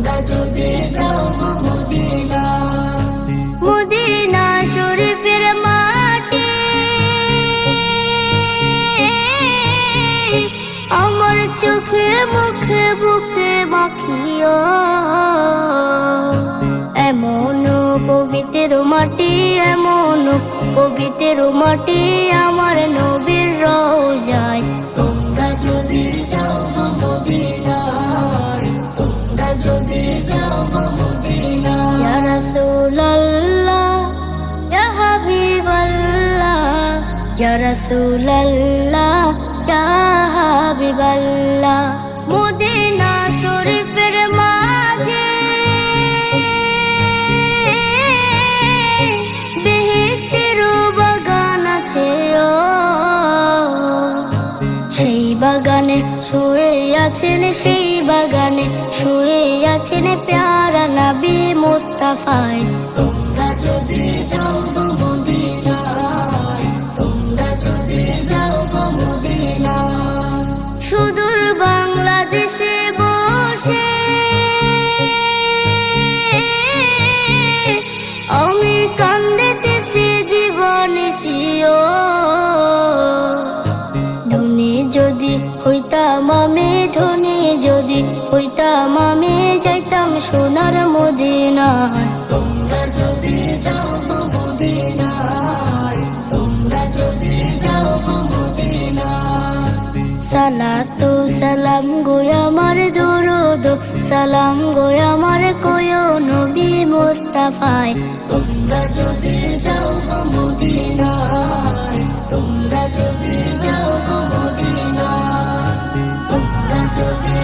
তোমরা যদি যাও গো মদিনা। মদিনা শরীফের মাটি আমার চোখে মুখে বুকে মাখিও, এমন পবিত্র মাটি, এমন পবিত্র মাটি আমার নবীর রওজায়। তোমরা যদি যাও গো মদিনা, তোমরা যদি যাও গো মদিনা। ইয়া রাসূলুল্লাহ ইয়া হাবিবাল্লাহ, ইয়া রাসূলুল্লাহ ইয়া হাবিবাল্লাহ। মদিনা শরীফের মাঝে বেহেশতের বাগান আছে, সেই বাগানে শুয়ে আছেন, সেই বাগানে শুয়ে আছেন প্যারা নবী মুস্তাফায়। তোমরা যদি যাও গো মদিনা, তোমরা যদি যাও গো মদিনা। সুদূর বাংলাদেশে বসে আমি কান্দিতেছি দিবানিশিও, ধনী যদি হইতাম আমি, ধনী যদি হইতাম আমি, যাইতাম সোনার মদিনায়। তোমরা যদি যাও গো মদিনা, তোমরা যদি যাও গো মদিনা। সালাতু সালাম গো আমার দুরুদ সালাম গো আমার কয়ো নবী মুস্তাফায়। তোমরা যদি যাও গো মদিনা, তোমরা যদি যাও গো মদিনা। তোমরা যদি